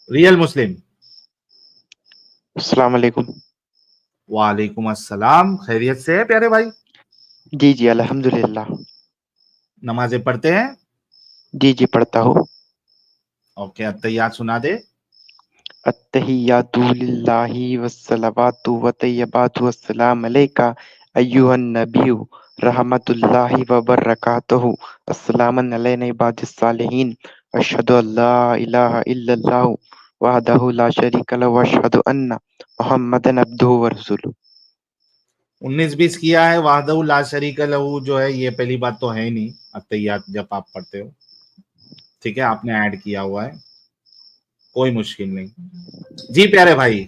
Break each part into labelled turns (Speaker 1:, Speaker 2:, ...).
Speaker 1: Real मुस्लिम।
Speaker 2: अस्सलाम वालेकुम।
Speaker 1: वालेकुम अस्सलाम। खैरियत से है प्यारे भाई?
Speaker 2: जी जी अल्हम्दुलिल्लाह।
Speaker 1: नमाजें पढ़ते हैं?
Speaker 2: जी जी पढ़ता हूँ।
Speaker 1: ओके, अत्तहियात सुना दे।
Speaker 2: अत्तहियातु लिल्लाहि वस्सलावातु वतय्यबातु वस्सलाम अलैका अय्युहन नबिय्यु रहमतुल्लाहि व बरकातुहु अस्सलामुन अलैना इबादिस सालिहीन अशहदु अल्ला इलाहा इल्लल्लाहु वहदहु ला शरीका लहु व अशहदु अन्ना मुहम्मदन अब्दुहु व रसूलुहु।
Speaker 1: 19-20 किया है। वाहदहु ला शरीक लहू जो है, ये पहली बात तो है ही नहीं अत्तहियात जब आप पढ़ते हो। ठीक है, आपने ऐड किया हुआ है, कोई मुश्किल नहीं। जी प्यारे भाई,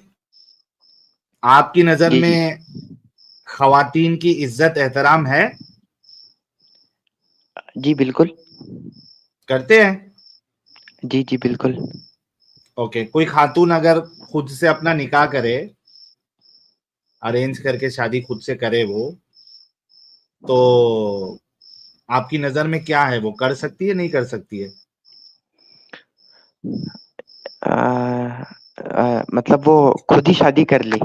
Speaker 1: आपकी नजर
Speaker 2: जी जी
Speaker 1: में खवातीन की इज्जत एहतराम है?
Speaker 2: जी बिल्कुल।
Speaker 1: करते हैं?
Speaker 2: जी जी बिल्कुल।
Speaker 1: ओके, कोई खातून अगर खुद से अपना निकाह करे, अरेंज करके शादी खुद से करे वो, तो आपकी नजर में क्या है, वो कर सकती है नहीं कर सकती है?
Speaker 2: मतलब वो खुद ही शादी कर ली।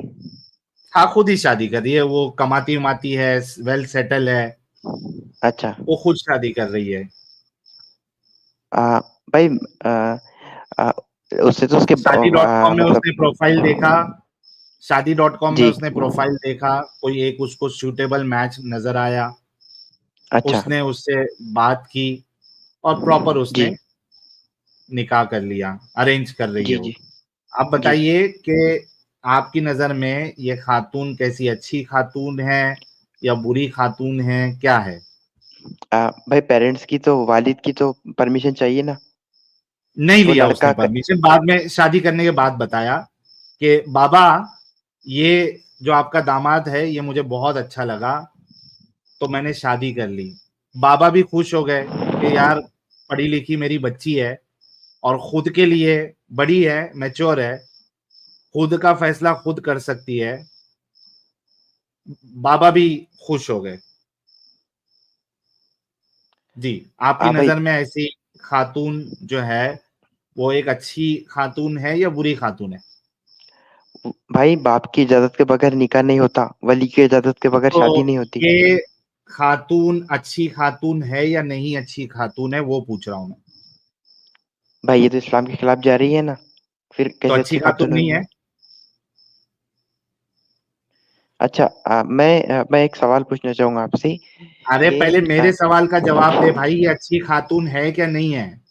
Speaker 1: हाँ, खुद ही शादी कर रही है, वो कमाती वमाती है, वेल सेटल है,
Speaker 2: अच्छा।
Speaker 1: वो खुद शादी कर रही है।
Speaker 2: आ, भाई आ, आ, उससे तो उसके
Speaker 1: शादी डॉट कॉम में
Speaker 2: मतलब।
Speaker 1: उसने प्रोफाइल देखा, शादी डॉट कॉम में
Speaker 2: जी।
Speaker 1: उसने प्रोफाइल देखा, कोई एक उसको सूटेबल मैच नजर आया,
Speaker 2: अच्छा।
Speaker 1: उसने उससे बात की और प्रॉपर
Speaker 2: जी
Speaker 1: उसने निकाह कर लिया, अरेंज कर रही है
Speaker 2: जी
Speaker 1: वो।
Speaker 2: जी
Speaker 1: आप
Speaker 2: जी।
Speaker 1: बताइए कि आपकी नजर में ये खातून कैसी, अच्छी खातून है या बुरी खातून है, क्या है?
Speaker 2: भाई पेरेंट्स की तो वालिद की तो परमिशन चाहिए ना।
Speaker 1: नहीं
Speaker 2: वो
Speaker 1: लिया उसने
Speaker 2: लड़का
Speaker 1: परमिशन, बाद में शादी करने के बाद बताया कि बाबा, ये जो आपका दामाद है ये मुझे बहुत अच्छा लगा, तो मैंने शादी कर ली। बाबा भी खुश हो गए कि यार, पढ़ी लिखी मेरी बच्ची है और खुद के लिए बड़ी है, मैच्योर है, खुद का फैसला खुद कर सकती है। बाबा भी खुश हो गए। जी, आपकी
Speaker 2: भाई।
Speaker 1: नजर में ऐसी खातून जो है, वो एक अच्छी खातून है या बुरी खातून है?
Speaker 2: भाई बाप की इजाजत के बगैर निकाह नहीं होता, वली की इजाजत के बगैर
Speaker 1: तो
Speaker 2: शादी नहीं होती।
Speaker 1: ये खातून अच्छी खातून है या नहीं अच्छी खातून है, वो पूछ रहा हूं मैं।
Speaker 2: भाई ये तो इस्लाम के खिलाफ जा रही है ना, फिर
Speaker 1: तो
Speaker 2: कैसे
Speaker 1: अच्छी
Speaker 2: अच्छी
Speaker 1: खातून
Speaker 2: खातून
Speaker 1: नहीं
Speaker 2: होगी
Speaker 1: है?
Speaker 2: वो। अच्छा। मैं एक सवाल पूछना चाहूंगा आपसे
Speaker 1: अरे
Speaker 2: कि
Speaker 1: पहले मेरे सवाल का जवाब दे भाई, ये अच्छी खातून है क्या नहीं है?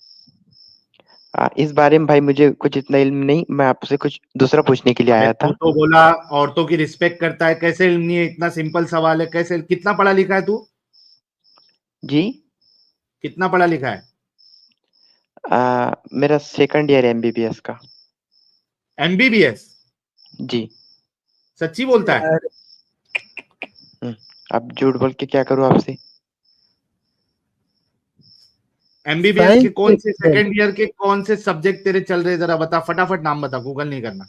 Speaker 2: इस बारे में भाई मुझे कुछ इतना इल्म नहीं, मैं आपसे कुछ दूसरा पूछने के लिए
Speaker 1: अबे
Speaker 2: आया
Speaker 1: तू
Speaker 2: था।
Speaker 1: तो बोला औरतों की रिस्पेक्ट करता है, कैसे इल्म नहीं है? इतना सिंपल सवाल है, कैसे? कितना पढ़ा लिखा है तू?
Speaker 2: जी।
Speaker 1: कितना पढ़ा लिखा है?
Speaker 2: मेरा सेकंड ईयर एमबीबीएस का।
Speaker 1: एमबीबीएस?
Speaker 2: जी।
Speaker 1: सच्ची बोलता है?
Speaker 3: यार
Speaker 2: हम्म, अब झूठ बोल के क्या करूँ आपसे।
Speaker 1: एमबीबीएस के
Speaker 3: साइंस
Speaker 1: कौन
Speaker 3: से
Speaker 1: से सेकंड ईयर के कौन से सब्जेक्ट तेरे चल रहे, जरा बता फटाफट, नाम बता, गूगल नहीं करना।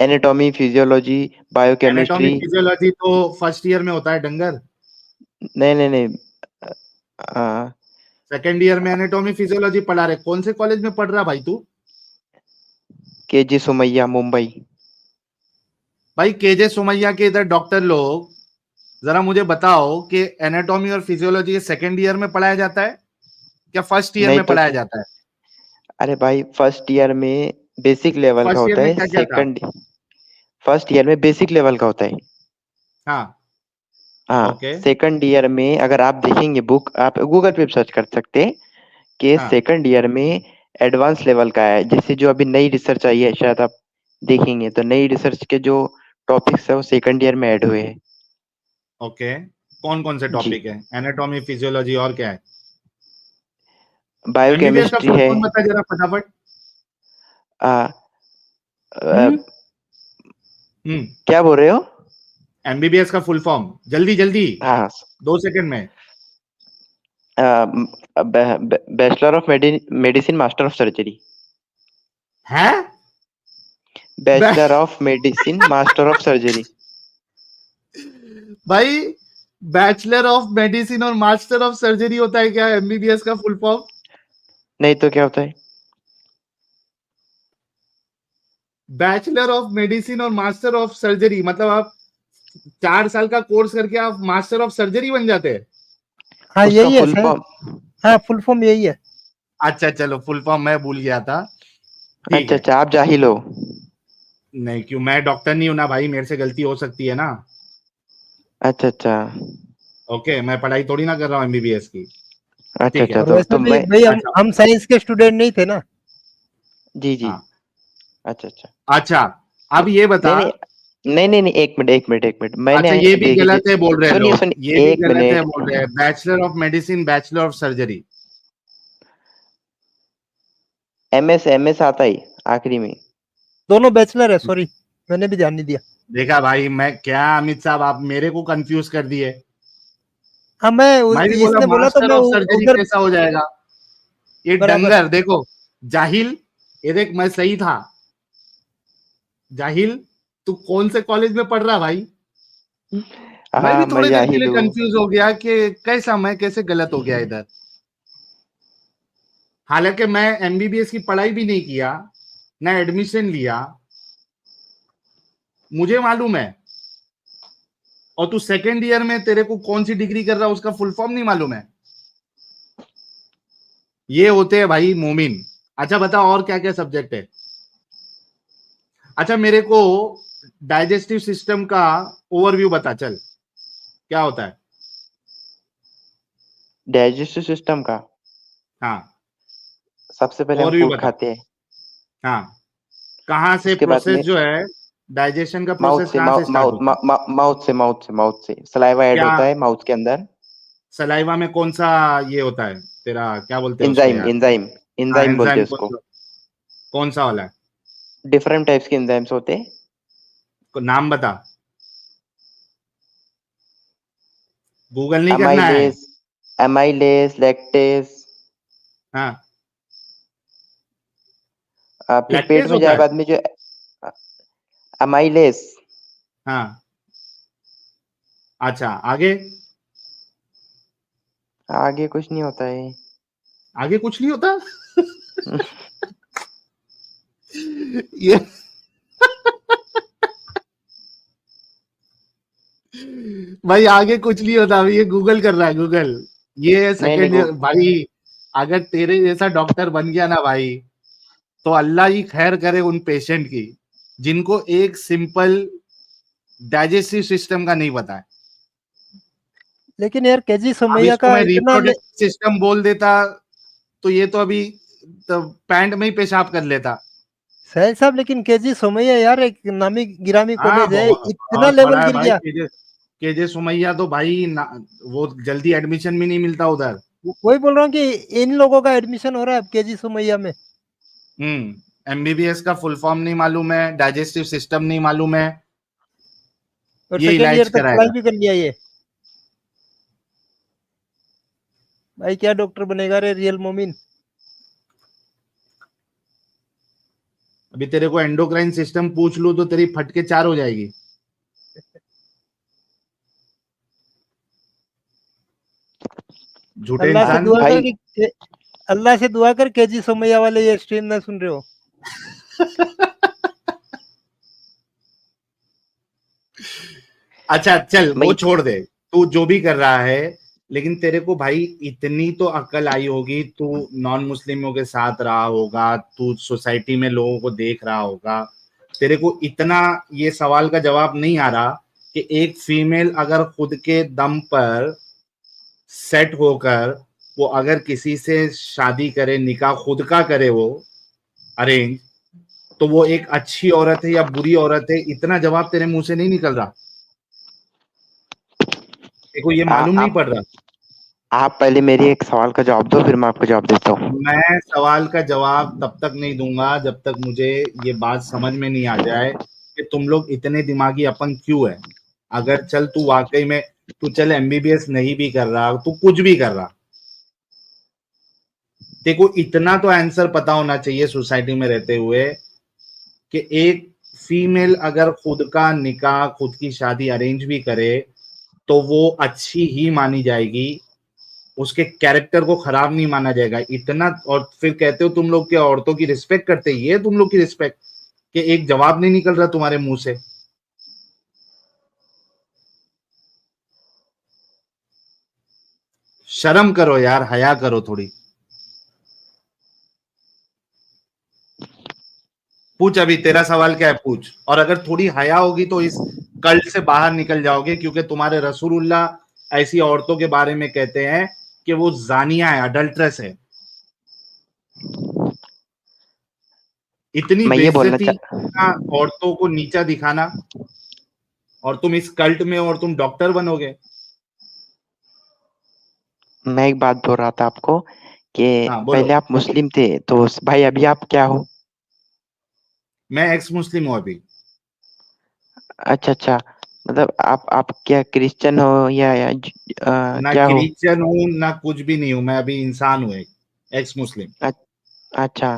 Speaker 2: Anatomy, physiology,
Speaker 1: anatomy
Speaker 2: biochemistry.
Speaker 1: Physiology तो फर्स्ट ईयर में होता है डंगर।
Speaker 2: नहीं नहीं नहीं। आ,
Speaker 1: सेकंड ईयर में एनाटॉमी फिजियोलॉजी पढ़ा रहे, कौन से कॉलेज में पढ़ रहा भाई तू?
Speaker 2: केजी सुमैया मुंबई।
Speaker 1: भाई केजे सुमैया के इधर डॉक्टर लोग, जरा मुझे बताओ कि एनाटॉमी और फिजियोलॉजी सेकंड ईयर में पढ़ाया जाता है क्या फर्स्ट ईयर
Speaker 2: नहीं
Speaker 1: में
Speaker 2: तो
Speaker 1: पढ़ाया
Speaker 2: क्या।
Speaker 1: जाता है?
Speaker 2: अरे भाई फर्स्ट ईयर में बेसिक लेवल का
Speaker 1: फर्स्ट ईयर
Speaker 2: होता
Speaker 1: में
Speaker 2: है।
Speaker 1: क्या क्या था?
Speaker 2: सेकंड फर्स्ट ईयर में बेसिक लेवल का होता है।
Speaker 1: हाँ।
Speaker 2: हाँ।
Speaker 1: ओके।
Speaker 2: सेकंड ईयर में अगर आप देखेंगे बुक, आप गूगल पे सर्च कर सकते हैं कि
Speaker 1: हाँ।
Speaker 2: सेकंड ईयर में एडवांस लेवल का है। जैसे जो अभी नई रिसर्च आई है, शायद आप देखेंगे तो नई रिसर्च के जो टॉपिक्स है वो सेकंड ईयर में ऐड हुए हैं।
Speaker 1: ओके, कौन कौन से
Speaker 2: जी।
Speaker 1: टॉपिक है? एनाटॉमी फिजियोलॉजी और क्या है? एमबीबीएस का
Speaker 2: बायोकेमिस्ट्री
Speaker 1: फुल
Speaker 2: है।
Speaker 1: फॉर्म बता जरा फटाफट।
Speaker 2: आ, आ,
Speaker 3: हम्म
Speaker 1: हम्म।
Speaker 2: क्या बोल रहे हो।
Speaker 1: एमबीबीएस का फुल फॉर्म, जल्दी जल्दी,
Speaker 2: हाँ।
Speaker 1: 2 सेकंड में।
Speaker 2: Bachelor of medicine, master of surgery.
Speaker 1: है?
Speaker 2: Bachelor of medicine, master of surgery.
Speaker 1: भाई, बैचलर ऑफ मेडिसिन और मास्टर ऑफ सर्जरी होता है क्या एमबीबीएस का फुल फॉर्म?
Speaker 2: नहीं तो क्या होता है।
Speaker 1: बैचलर ऑफ मेडिसिन और मास्टर ऑफ सर्जरी, मतलब आप 4 साल का कोर्स करके आप मास्टर ऑफ सर्जरी बन जाते हैं।
Speaker 3: हाँ
Speaker 2: उसका
Speaker 3: यही है
Speaker 2: फुल
Speaker 3: सर।
Speaker 2: फॉर्म,
Speaker 3: हाँ फुल फॉर्म यही है।
Speaker 1: अच्छा चलो, फुल फॉर्म मैं भूल गया था, ठीक
Speaker 2: अच्छा
Speaker 1: है।
Speaker 2: अच्छा, आप जाहिल हो।
Speaker 1: नहीं, क्यों, मैं डॉक्टर नहीं हूं ना भाई, मेरे से गलती हो सकती है ना।
Speaker 2: अच्छा अच्छा
Speaker 1: ओके, मैं पढ़ाई थोड़ी ना कर रहा हूँ एमबीबीएस की।
Speaker 2: अच्छा
Speaker 1: ठीक है,
Speaker 2: अच्छा,
Speaker 3: और
Speaker 2: तो
Speaker 3: वैसे भी
Speaker 2: मैं,
Speaker 3: भाई
Speaker 1: अच्छा
Speaker 3: हम साइंस के स्टूडेंट नहीं थे ना।
Speaker 2: जी जी,
Speaker 1: हाँ,
Speaker 2: अच्छा अच्छा,
Speaker 1: अच्छा अब ये बता।
Speaker 2: नहीं नहीं नहीं नहीं नहीं, एक मिनट एक मिनट एक मिनट, मैंने
Speaker 1: अच्छा, ये भी
Speaker 2: देखिए
Speaker 1: गलत है बोल रहे हैं
Speaker 2: सुनिए
Speaker 1: लोग, ये
Speaker 2: सुनिए
Speaker 1: भी
Speaker 2: एक
Speaker 1: गलत है
Speaker 2: मिनट,
Speaker 1: बोल रहे हैं, bachelor of medicine, bachelor of surgery.
Speaker 2: MS MS आता ही आखिरी में।
Speaker 3: दोनों बैचलर है, सॉरी मैंने भी ध्यान नहीं दिया।
Speaker 1: देखा भाई, मैं क्या अमित साहब, आप मेरे को कंफ्यूज कर दिए।
Speaker 3: हाँ
Speaker 1: मैं भी बोला
Speaker 3: इसने बोला तो
Speaker 1: मास्टर
Speaker 3: मैं
Speaker 1: ऑफ सर्जरी
Speaker 3: उधर।
Speaker 1: कैसा हो जाएगा, ये
Speaker 3: बराबर।
Speaker 1: डंगर देखो, जाहिल। ये देख, मैं सही था, जाहिल। तू कौन से कॉलेज में पढ़ रहा भाई? मैं भी
Speaker 2: हाँ मैं
Speaker 1: थोड़ी देर के
Speaker 2: जाहिल
Speaker 1: लिए
Speaker 2: हूँ।
Speaker 1: कंफ्यूज हो गया कि कैसा, मैं कैसे गलत हो गया इधर। हालांकि मैं एमबीबीएस की पढ़ाई भी नहीं किया, ना एडमिशन लिया, मुझे मालूम है। और तू सेकेंड ईयर में, तेरे को कौन सी डिग्री कर रहा है उसका फुल फॉर्म नहीं मालूम है। ये होते हैं भाई मोमिन। अच्छा बता, और क्या क्या सब्जेक्ट है? अच्छा, मेरे को डाइजेस्टिव सिस्टम का ओवरव्यू बता चल, क्या होता है?
Speaker 2: डाइजेस्टिव सिस्टम का,
Speaker 1: हाँ,
Speaker 2: सबसे पहले हम
Speaker 1: ओवरव्यू
Speaker 2: फूड
Speaker 1: बता।
Speaker 2: खाते हैं,
Speaker 1: हाँ, कहाँ से
Speaker 2: उसके बाद
Speaker 1: प्रोसेस
Speaker 2: में
Speaker 1: जो है, डाइजेशन का
Speaker 2: माउथ
Speaker 1: प्रोसेस
Speaker 2: से
Speaker 1: कहाँ से स्टार्ट होता है?
Speaker 2: माउथ से सलाइवा ऐड
Speaker 1: क्या
Speaker 2: होता है माउथ के अंदर।
Speaker 1: सलाइवा में कौन सा ये होता है तेरा, क्या बोलते हैं उसको
Speaker 2: एंजाइम
Speaker 1: यार?
Speaker 2: एंजाइम
Speaker 1: हाँ,
Speaker 2: एंजाइम बोलते
Speaker 1: एंजाइम
Speaker 2: हैं उसको।
Speaker 1: कौन सा वाला है?
Speaker 2: डिफरेंट टाइप्स के एंजाइम्स होते हैं।
Speaker 1: नाम बता, गूगल नहीं करना है।
Speaker 2: अमाइलेज, अमाइलेज, लैक्टेज,
Speaker 1: हाँ,
Speaker 2: फिर पेट
Speaker 1: लैक्टेज
Speaker 2: में
Speaker 1: होता
Speaker 2: जाए
Speaker 1: है।
Speaker 2: बाद में जो अमाइलेज।
Speaker 1: हाँ, अच्छा, आगे?
Speaker 2: आगे कुछ नहीं होता है।
Speaker 1: आगे कुछ नहीं होता। ये भाई, आगे कुछ नहीं होता, अभी ये गूगल कर रहा है, गूगल। ये
Speaker 2: नहीं नहीं
Speaker 1: सेकंड ईयर भाई, अगर तेरे जैसा डॉक्टर बन गया ना भाई, तो अल्लाह ही खैर करे उन पेशेंट की, जिनको एक सिंपल डाइजेस्टिव सिस्टम का नहीं पता है।
Speaker 3: लेकिन यार केजी
Speaker 1: अब
Speaker 3: सोमैया
Speaker 1: इसको
Speaker 3: का
Speaker 1: मैं
Speaker 3: इतना
Speaker 1: रिप्रोडक्टिव सिस्टम बोल देता, तो ये तो अभी तो पैंट में ही पेशाब कर लेता।
Speaker 3: सैल साहब, लेकिन केजी सोमैया यार एक नामी गिरामी
Speaker 1: हाँ,
Speaker 3: कॉलेज है,
Speaker 1: बहुत
Speaker 3: इतना
Speaker 1: बहुत
Speaker 3: लेवल
Speaker 1: बड़ा है
Speaker 3: गिर
Speaker 1: भाई।
Speaker 3: गया।
Speaker 1: केजे सुमैया तो भाई वो जल्दी एडमिशन भी नहीं मिलता उधर।
Speaker 3: वही बोल रहा हूँ कि इन लोगों का एडमिशन हो रहा है अब केजी सोमैया में।
Speaker 1: एमबीबीएस का फुल फॉर्म नहीं मालूम है, डाइजेस्टिव सिस्टम नहीं मालूम है,
Speaker 3: और
Speaker 1: ये
Speaker 3: सेकेंड ईयर
Speaker 1: इलाज
Speaker 3: तक पढ़ाई
Speaker 1: कराएगा।
Speaker 3: भी कर लिया ये। भाई क्या डॉक्टर बनेगा रे रियल मोमिन।
Speaker 1: अभी तेरे को एंडोक्राइन सिस्टम पूछ लूं तो तेरी फटके 4 हो जाएगी। झूठे
Speaker 3: अल्लाह से
Speaker 1: इंसान।
Speaker 3: दुआ कर
Speaker 2: भाई
Speaker 3: कि अल्लाह से दुआ कर केजी सोमैया वाले ये स्ट्रीम ना सुन रहे हो।
Speaker 1: अच्छा चल,
Speaker 2: मैं
Speaker 1: वो छोड़ दे, तू जो भी कर रहा है, लेकिन तेरे को भाई इतनी तो अक्ल आई होगी, तू नॉन मुस्लिमों के साथ रहा होगा, तू सोसाइटी में लोगों को देख रहा होगा, तेरे को इतना ये सवाल का जवाब नहीं आ रहा कि एक फीमेल अगर खुद के दम पर सेट होकर वो अगर किसी से शादी करे, निकाह खुद का करे, वो अरेंज, तो वो एक अच्छी औरत है या बुरी औरत है, इतना जवाब तेरे मुंह से नहीं निकल रहा, तेरे को ये मालूम नहीं
Speaker 2: आप
Speaker 1: पड़ रहा।
Speaker 2: आप पहले मेरी एक सवाल का जवाब दो, फिर मैं आपको जवाब देता हूँ।
Speaker 1: मैं सवाल का जवाब तब तक नहीं दूंगा जब तक मुझे ये बात समझ में नहीं आ जाए कि तुम लोग इतने दिमागी अपन क्यों है। अगर चल तू वाकई में, तू चल एमबीबीएस नहीं भी कर रहा, तू कुछ भी कर रहा, देखो इतना तो आंसर पता होना चाहिए सोसाइटी में रहते हुए कि एक फीमेल अगर खुद का निकाह, खुद की शादी अरेंज भी करे, तो वो अच्छी ही मानी जाएगी, उसके कैरेक्टर को खराब नहीं माना जाएगा इतना। और फिर कहते हो तुम लोग के औरतों की रिस्पेक्ट करते, ये तुम लोग की रिस्पेक्ट। कि एक जवाब नहीं निकल रहा तुम्हारे मुंह से। शर्म करो यार, हया करो थोड़ी। पूछ, अभी तेरा सवाल क्या है, पूछ। और अगर थोड़ी हया होगी तो इस कल्ट से बाहर निकल जाओगे, क्योंकि तुम्हारे रसूलुल्लाह ऐसी औरतों के बारे में कहते हैं कि वो जानिया है, अडल्ट्रेस है। इतनी
Speaker 2: मैं ये बोलना
Speaker 1: बेइज्जती करना, औरतों को नीचा दिखाना, और तुम इस कल्ट में हो और तुम डॉक्टर बनोगे।
Speaker 2: मैं एक बात बोल रहा था आपको कि
Speaker 1: हाँ बोलो।
Speaker 2: पहले आप मुस्लिम थे, तो भाई अभी आप क्या हो?
Speaker 1: मैं एक्स मुस्लिम हूँ अभी।
Speaker 2: अच्छा अच्छा, मतलब आप क्या क्रिश्चियन हो या
Speaker 1: ना
Speaker 2: क्या हो?
Speaker 1: क्रिश्चियन हूँ ना कुछ भी नहीं हूँ, मैं अभी इंसान हूँ, एक एक्स मुस्लिम।
Speaker 2: अ- अच्छा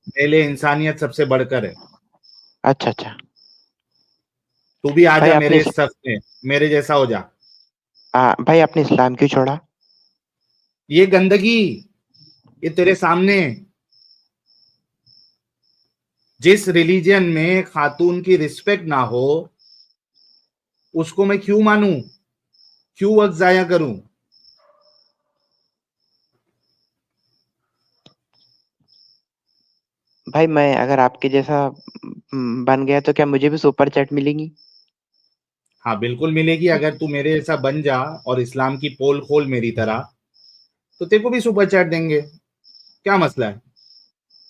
Speaker 1: मेरे लिए इंसानियत सबसे बढ़कर है।
Speaker 2: अच्छा अच्छा।
Speaker 1: तू भी आ
Speaker 2: भाई
Speaker 1: जा
Speaker 2: आपने
Speaker 1: मेरे सफ में, मेरे जैसा हो जा।
Speaker 2: भाई आपने इस्लाम क्यों छोड़ा?
Speaker 1: ये गंदगी, ये तेरे सामने। जिस रिलीजन में खातून की रिस्पेक्ट ना हो, उसको मैं क्यों मानूं, क्यों वक्त जाया करूं।
Speaker 2: भाई मैं अगर आपके जैसा बन गया तो क्या मुझे भी सुपर चैट मिलेंगी?
Speaker 1: हाँ बिल्कुल मिलेगी, अगर तू मेरे जैसा बन जा और इस्लाम की पोल खोल मेरी तरह, तो तेरे को भी सुपर चैट देंगे। क्या मसला है।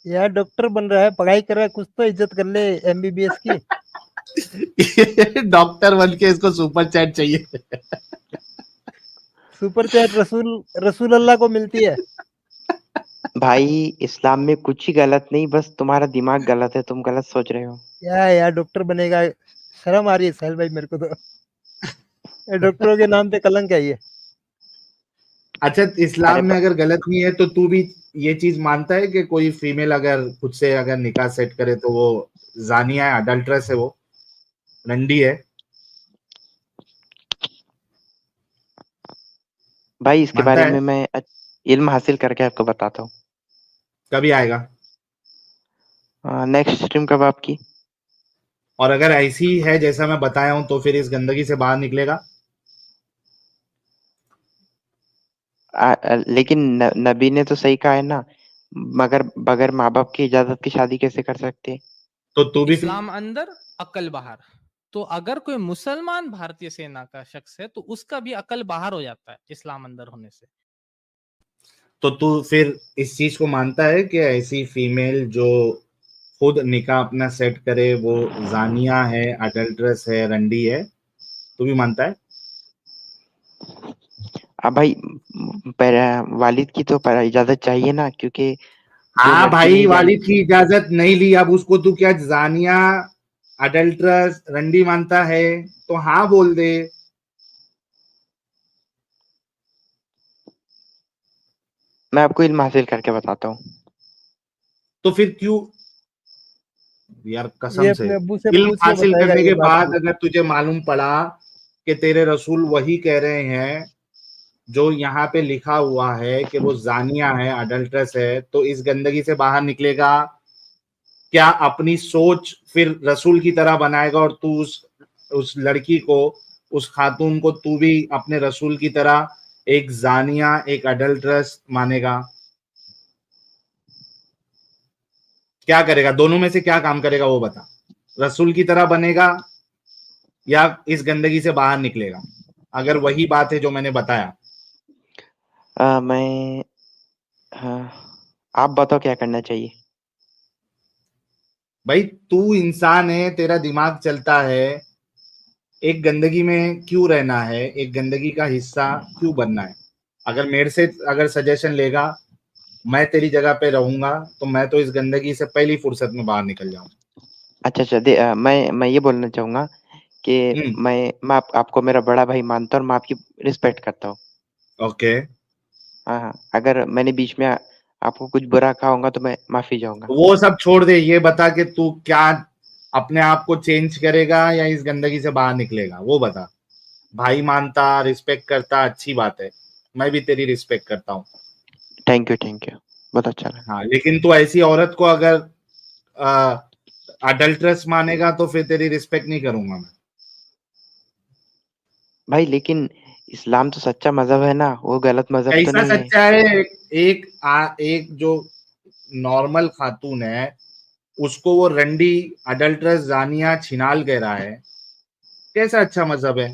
Speaker 3: यार डॉक्टर बन रहा है, पढ़ाई कर रहा है, कुछ तो इज्जत कर ले एमबीबीएस की।
Speaker 1: डॉक्टर बन के इसको सुपर चैट चाहिए।
Speaker 3: सुपर चैट रसूल अल्लाह को मिलती है।
Speaker 2: भाई इस्लाम में कुछ ही गलत नहीं, बस तुम्हारा दिमाग गलत है, तुम गलत सोच रहे हो।
Speaker 3: यार डॉक्टर बनेगा, शर्म आ रही है साहिल भाई मेरे को तो। ये डॉक्टरों के नाम पे कलंक है ये।
Speaker 1: अच्छा,
Speaker 2: अरे
Speaker 1: इस्लाम में अगर गलत नहीं है तो तू भी ये चीज मानता है कि कोई फीमेल अगर खुद से अगर निकाह सेट करे तो वो जानिया है, अडल्ट्रेस है, वो रंडी है।
Speaker 2: भाई इसके
Speaker 1: मानता
Speaker 2: बारे
Speaker 1: है।
Speaker 2: में मैं इल्म हासिल करके आपको बताता हूँ।
Speaker 1: कभी आएगा।
Speaker 2: नेक्स्ट स्ट्रीम कब आपकी?
Speaker 1: और अगर ऐसी है जैसा मैं बताया हूं तो फिर इस गंदगी से बाहर निकलेगा।
Speaker 2: लेकिन नबी ने तो सही कहा है ना, मगर बगैर माँ बाप की इजाजत की शादी कैसे कर सकते?
Speaker 1: तो तू भी
Speaker 4: इस्लाम अंदर अकल बाहर। तो अगर कोई मुसलमान भारतीय सेना का शख्स है तो उसका भी अकल बाहर हो जाता है इस्लाम अंदर होने से।
Speaker 1: तो तू फिर इस चीज को मानता है कि ऐसी फीमेल जो खुद निकाह अपना सेट करे वो जानिया है, अडल्ट्रेस है, रंडी है, तू भी मानता है।
Speaker 2: अब भाई वालिद की तो इजाजत चाहिए ना, क्योंकि जो
Speaker 1: हाँ
Speaker 2: लड़की
Speaker 1: भाई,
Speaker 2: नहीं
Speaker 1: वालिद
Speaker 2: जाएगी।
Speaker 1: की इजाजत नहीं ली, अब उसको तू क्या जानिया, अडल्ट्रस, रंडी मानता है, तो हाँ बोल दे।
Speaker 2: मैं आपको इल्म हासिल करके बताता हूँ।
Speaker 1: तो फिर क्यों, यार
Speaker 3: ये
Speaker 1: कसम से,
Speaker 3: अपने अब्बू से
Speaker 1: इल्म
Speaker 3: पूछ के
Speaker 1: हासिल
Speaker 3: बताएगा
Speaker 1: करने
Speaker 3: ये
Speaker 1: के
Speaker 3: बात
Speaker 1: बाद
Speaker 3: भी।
Speaker 1: अगर तुझे मालूम पड़ा कि तेरे रसूल वही कह रहे हैं जो यहाँ पे लिखा हुआ है कि वो जानिया है, अडल्ट्रस है, तो इस गंदगी से बाहर निकलेगा। क्या अपनी सोच फिर रसूल की तरह बनाएगा और तू उस लड़की को, उस खातून को तू भी अपने रसूल की तरह एक जानिया, एक अडल्ट्रस मानेगा। क्या करेगा, दोनों में से क्या काम करेगा वो बता। रसूल की तरह बनेगा या इस गंदगी से बाहर निकलेगा, अगर वही बात है जो मैंने बताया।
Speaker 2: मैं आप बताओ क्या करना चाहिए?
Speaker 1: भाई तू इंसान है, तेरा दिमाग चलता है, एक गंदगी में क्यों रहना है, एक गंदगी का हिस्सा क्यों बनना है। अगर मेरे से अगर सजेशन लेगा, मैं तेरी जगह पे रहूंगा तो मैं तो इस गंदगी से पहली फुर्सत में बाहर निकल जाऊं।
Speaker 2: अच्छा अच्छा, मैं ये बोलना चाहूंगा कि
Speaker 1: हम्म।
Speaker 2: मैं आपको मेरा बड़ा भाई मानता हूँ और मैं आपकी रिस्पेक्ट करता हूँ।
Speaker 1: ओके।
Speaker 2: हाँ हाँ, अगर मैंने बीच में आपको कुछ बुरा कहा होगा तो मैं माफी चाहूंगा।
Speaker 1: वो सब छोड़ दे, ये बता कि तू क्या अपने आप को चेंज करेगा या इस गंदगी से बाहर निकलेगा, वो बता। भाई मानता, रिस्पेक्ट करता, अच्छी बात है, मैं भी तेरी रिस्पेक्ट करता हूँ।
Speaker 2: थैंक यू बहुत अच्छा लगा।
Speaker 1: हाँ लेकिन तू ऐसी औरत को अगर अडल्ट्रस मानेगा तो फिर तेरी रिस्पेक्ट नहीं करूंगा मैं।
Speaker 2: भाई लेकिन इस्लाम तो सच्चा मजहब है ना, वो गलत मजहब तो
Speaker 1: कैसा
Speaker 2: नहीं है।
Speaker 1: सच्चा है? एक जो नॉर्मल खातून है उसको वो रंडी अडल्ट्रस जानिया छिनाल कह रहा है, कैसा अच्छा मजहब है?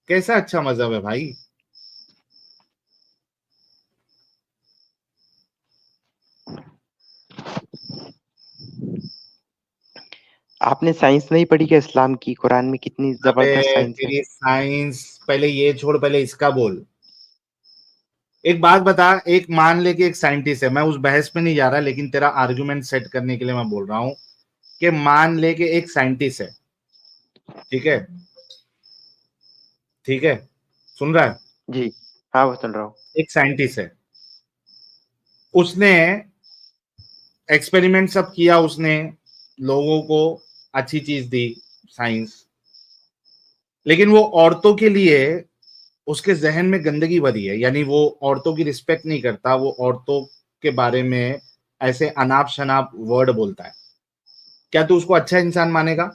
Speaker 1: कैसा अच्छा मजहब है भाई?
Speaker 2: आपने साइंस नहीं पढ़ी क्या इस्लाम की? कुरान में कितनी
Speaker 1: अबे
Speaker 2: जबरदस्त साइंस है।
Speaker 1: तेरी साइंस पहले ये छोड़, पहले इसका बोल। एक बात बता, एक मान ले कि एक साइंटिस्ट है, मैं उस बहस में नहीं जा रहा, लेकिन तेरा आर्गुमेंट सेट करने के लिए मैं बोल रहा हूं कि मान ले कि एक साइंटिस्ट है, ठीक है? ठीक है, सुन रहा है?
Speaker 2: जी हाँ, वो सुन रहा हूँ।
Speaker 1: एक साइंटिस्ट है, उसने एक्सपेरिमेंट सब किया, उसने लोगों को अच्छी चीज दी, साइंस, लेकिन वो औरतों के लिए उसके जहन में गंदगी भरी है, यानी वो औरतों की रिस्पेक्ट नहीं करता, वो औरतों के बारे में ऐसे अनाप शनाप वर्ड बोलता है। क्या तू उसको अच्छा इंसान मानेगा?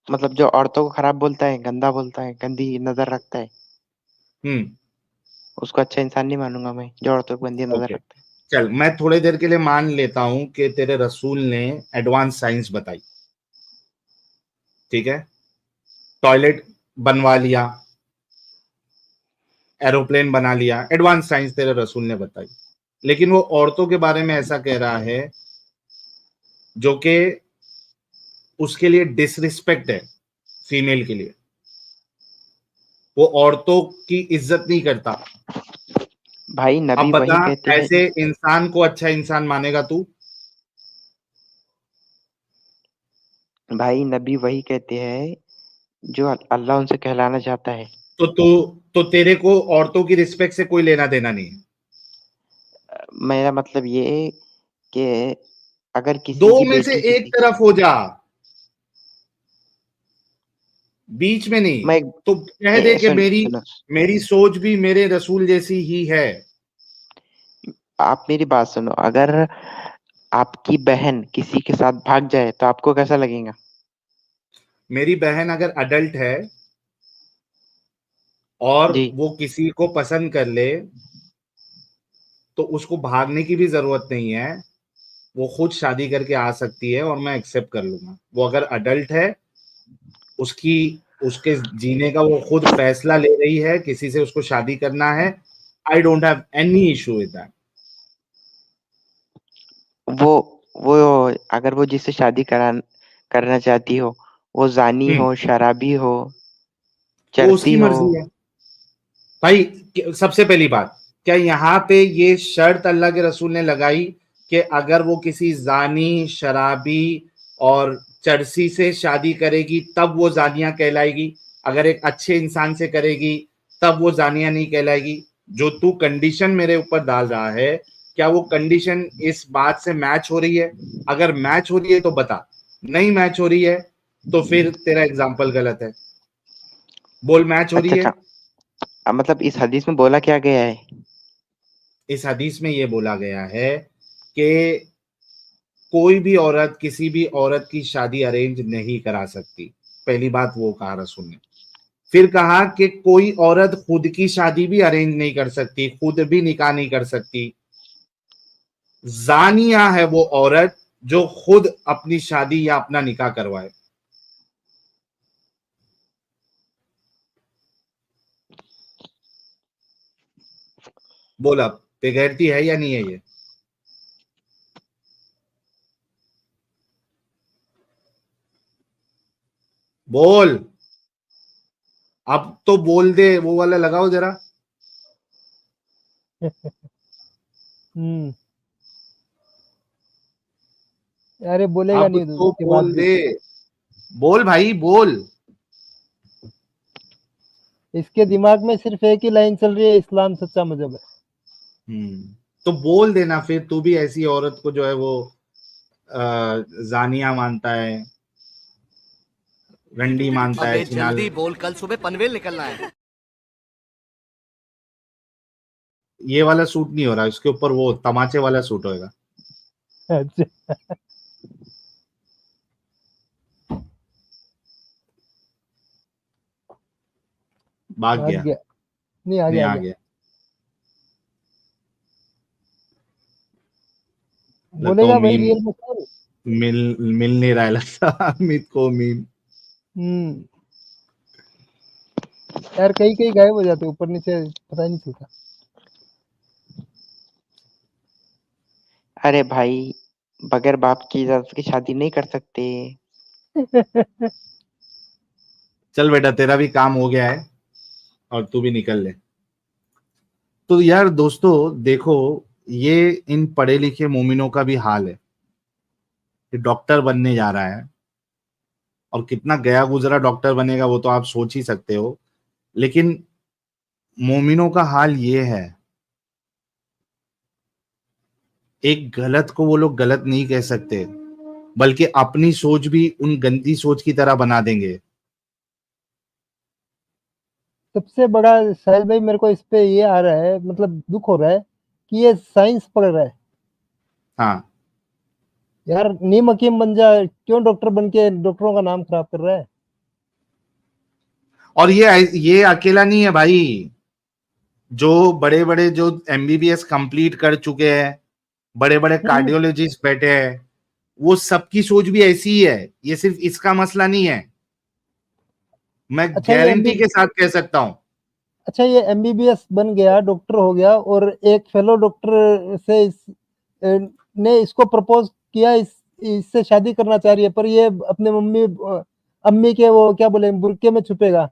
Speaker 2: मतलब जो औरतों को खराब बोलता है, गंदा बोलता है, गंदी नजर रखता है,
Speaker 1: हम्म।
Speaker 2: उसको अच्छा इंसान नहीं मानूंगा मैं, जो औरतों को गंदी नजर
Speaker 1: ओके,
Speaker 2: रखता है।
Speaker 1: चल मैं थोड़ी देर के लिए मान लेता हूं कि तेरे रसूल ने एडवांस साइंस बताई, ठीक है? टॉयलेट बनवा लिया, एरोप्लेन बना लिया, एडवांस साइंस तेरे रसूल ने बताई, लेकिन वो औरतों के बारे में ऐसा कह रहा है जो कि उसके लिए डिसरिस्पेक्ट है, फीमेल के लिए। वो औरतों की इज्जत नहीं करता।
Speaker 2: भाई
Speaker 1: अब
Speaker 2: नबी
Speaker 1: बता,
Speaker 2: वही कहते हैं।
Speaker 1: ऐसे इंसान को अच्छा इंसान मानेगा तू?
Speaker 2: भाई नबी वही कहते हैं जो अल्लाह उनसे कहलाना चाहता है।
Speaker 1: तो तेरे को औरतों की रिस्पेक्ट से कोई लेना देना नहीं है।
Speaker 2: मेरा मतलब ये है कि अगर
Speaker 1: दो
Speaker 2: किसी की
Speaker 1: में से
Speaker 2: बेटी
Speaker 1: एक
Speaker 2: किसी
Speaker 1: तरफ हो जा, बीच में नहीं।
Speaker 2: मैं
Speaker 1: तो कह दे कि
Speaker 2: सुन
Speaker 1: मेरी
Speaker 2: सुनो,
Speaker 1: मेरी सोच भी मेरे रसूल जैसी ही है।
Speaker 2: आप मेरी बात सुनो। अगर आपकी बहन किसी के साथ भाग जाए तो आपको कैसा लगेगा?
Speaker 1: मेरी बहन अगर अडल्ट है और
Speaker 2: जी।
Speaker 1: वो किसी को पसंद कर ले तो उसको भागने की भी जरूरत नहीं है, वो खुद शादी करके आ सकती है और मैं एक्सेप्ट कर लूंगा। वो अगर अडल्ट है, उसकी उसके जीने का वो खुद फैसला ले रही है, किसी से उसको शादी करना है, I don't have any issue with that.
Speaker 2: वो वो अगर वो जिससे शादी करना चाहती हो, वो जानी हो, शराबी हो,
Speaker 1: वो
Speaker 2: चरसी
Speaker 1: उसकी
Speaker 2: हो।
Speaker 1: मर्जी है भाई। सबसे पहली बात, क्या यहाँ पे ये शर्त अल्लाह के रसूल ने लगाई कि अगर वो किसी जानी, शराबी और चरसी से शादी करेगी तब वो जानिया कहलाएगी, अगर एक अच्छे इंसान से करेगी तब वो जानिया नहीं कहलाएगी? जो तू कंडीशन मेरे ऊपर डाल रहा है, क्या वो कंडीशन इस बात से मैच हो रही है? अगर मैच हो रही है तो बता, नहीं मैच हो रही है तो फिर तेरा एग्जाम्पल गलत है। बोल मैच हो रही
Speaker 2: अच्छा
Speaker 1: है।
Speaker 2: अच्छा, मतलब इस हदीस में बोला क्या गया है?
Speaker 1: इस हदीस में ये बोला गया है कि कोई भी औरत किसी भी औरत की शादी अरेंज नहीं करा सकती। पहली बात वो कहा रसूल ने। फिर कहा कि कोई औरत खुद की शादी भी अरेंज नहीं कर सकती, खुद भी निकाह नहीं कर सकती। जानिया है वो औरत जो खुद अपनी शादी या अपना निकाह करवाए। बोल अब, बेगैरती है या नहीं है ये? बोल, अब तो बोल दे, वो वाला लगाओ जरा।
Speaker 3: हम्म। अरे बोलेगा
Speaker 1: अब
Speaker 3: नहीं तो
Speaker 1: तो
Speaker 3: उसके बाद
Speaker 1: बोल
Speaker 3: भी।
Speaker 1: दे, बोल भाई बोल।
Speaker 3: इसके दिमाग में सिर्फ एक ही लाइन चल रही है, इस्लाम सच्चा मजहब है।
Speaker 1: तो बोल देना फिर, तू भी ऐसी औरत को जो है वो जानिया मानता है, रंडी मानता है,
Speaker 5: अबे
Speaker 1: छिनाल।
Speaker 5: जल्दी बोल, कल सुबह पनवेल निकलना है।
Speaker 1: ये वाला सूट नहीं हो रहा, इसके ऊपर वो तमाचे वाला सूट होएगा।
Speaker 3: अच्छा
Speaker 1: भाग
Speaker 3: भाग
Speaker 1: गया।
Speaker 3: गया। नहीं आ
Speaker 1: नहीं,
Speaker 3: गया, आ
Speaker 1: आ
Speaker 3: गया।
Speaker 1: गया। लगता
Speaker 3: बोलेगा
Speaker 1: हूँ
Speaker 3: भाई
Speaker 1: मीम
Speaker 3: रियल में सर।
Speaker 1: मिल नहीं रहा है लगता अमित को मीम।
Speaker 3: हम्म। यार कहीं कहीं गायब हो जाते, ऊपर नीचे पता ही नहीं चलता।
Speaker 2: अरे भाई, बगैर बाप की इजाजत की शादी नहीं कर सकते।
Speaker 1: चल बेटा, तेरा भी काम हो गया है और तू भी निकल ले। तो यार दोस्तों देखो, ये इन पढ़े लिखे मोमिनों का भी हाल है कि डॉक्टर बनने जा रहा है, और कितना गया गुजरा डॉक्टर बनेगा वो तो आप सोच ही सकते हो। लेकिन मोमिनों का हाल ये है, एक गलत को वो लोग गलत नहीं कह सकते, बल्कि अपनी सोच भी उन गंदी सोच की तरह बना देंगे।
Speaker 3: सबसे बड़ा साहिल भाई मेरे को इस पे ये आ रहा है, मतलब दुख हो रहा है कि ये साइंस पढ़ रहा है।
Speaker 1: हाँ,
Speaker 3: यार नीम हकीम बन जा, क्यों डॉक्टर बन के डॉक्टरों का नाम खराब कर रहा है?
Speaker 1: और ये अकेला नहीं है भाई, जो बड़े बड़े जो एमबीबीएस कंप्लीट कर चुके हैं, बड़े बड़े
Speaker 3: हम्म।
Speaker 1: कार्डियोलॉजिस्ट बैठे हैं, वो सबकी सोच भी ऐसी ही है। ये सिर्फ इसका मसला नहीं है, मैं
Speaker 3: अच्छा ये
Speaker 1: गारंटी
Speaker 3: एमबी
Speaker 1: के साथ कह सकता हूं।
Speaker 3: अच्छा ये एमबीबीएस बन गया, डॉक्टर हो गया, और एक फेलो डॉक्टर से ने इसको प्रपोज किया, इससे शादी करना चाह रही है, पर ये अपने अम्मी के वो क्या बोले बुरके में छुपेगा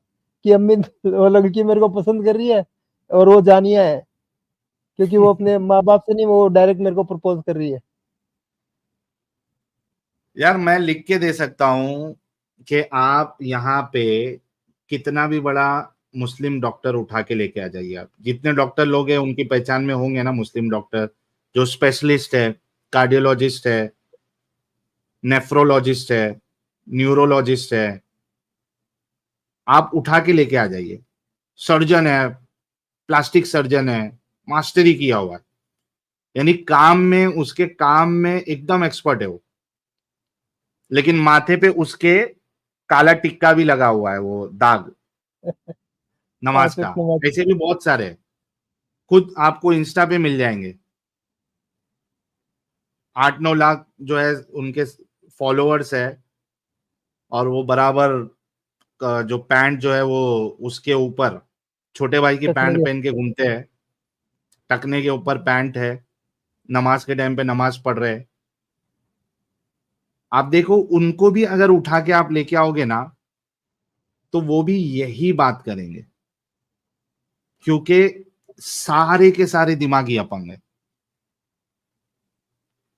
Speaker 3: कि अम्मी वो लड़की मेरे को पसंद कर रही है और वो जानिया है, क्योंकि वो अपने माँ बाप से नहीं, वो डायरेक्ट मेरे को प्रपोज कर रही है।
Speaker 1: यार मैं लिख के दे सकता हूं कि आप यहाँ पे कितना भी बड़ा मुस्लिम डॉक्टर उठा के लेके आ जाइए। आप जितने डॉक्टर लोग हैं उनकी पहचान में होंगे ना मुस्लिम डॉक्टर, जो स्पेशलिस्ट है, कार्डियोलॉजिस्ट है, नेफ्रोलॉजिस्ट है, न्यूरोलॉजिस्ट है, आप उठा के लेके आ जाइए। सर्जन है, प्लास्टिक सर्जन है, मास्टरी किया हुआ है, यानी काम में, उसके काम में एकदम एक्सपर्ट है वो। लेकिन माथे पे उसके काला टिक्का भी लगा हुआ है, वो दाग नमाज
Speaker 3: पांच
Speaker 1: का।
Speaker 3: वक्त नमाज।
Speaker 1: ऐसे भी बहुत सारे हैं, खुद आपको इंस्टा पे मिल जाएंगे। 8-9 लाख जो है उनके फॉलोअर्स है, और वो बराबर जो पैंट जो है वो उसके ऊपर छोटे भाई की
Speaker 3: टकने
Speaker 1: पैंट
Speaker 3: के।
Speaker 1: पहन के घूमते हैं, टकने के ऊपर पैंट है, नमाज के टाइम पे नमाज पढ़ रहे हैं। आप देखो, उनको भी अगर उठा के आप लेके आओगे ना, तो वो भी यही बात करेंगे, क्योंकि सारे के सारे दिमागी अपंग है।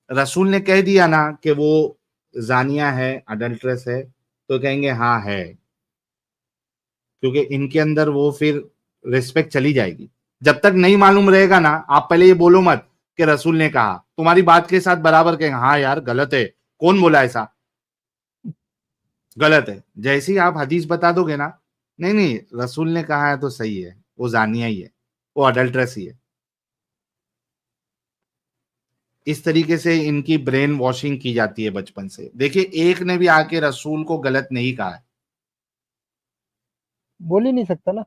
Speaker 1: रसूल ने कह दिया ना कि वो जानिया है, अडल्ट्रेस है, तो कहेंगे हाँ है, क्योंकि इनके अंदर वो फिर रिस्पेक्ट चली जाएगी। जब तक नहीं मालूम रहेगा ना, आप पहले ये बोलो मत कि रसूल ने कहा, तुम्हारी बात के साथ बराबर कहेंगे हाँ यार गलत है, कौन बोला ऐसा, गलत है। जैसे ही आप हदीस बता दोगे ना, नहीं नहीं रसूल ने कहा है तो सही है, वो जानिया ही है, वो अडल्ट्रेस ही है। इस तरीके से इनकी ब्रेन वॉशिंग की जाती है बचपन से। देखिए, एक ने भी आके रसूल को गलत नहीं कहा है।
Speaker 3: बोल ही नहीं सकता ना।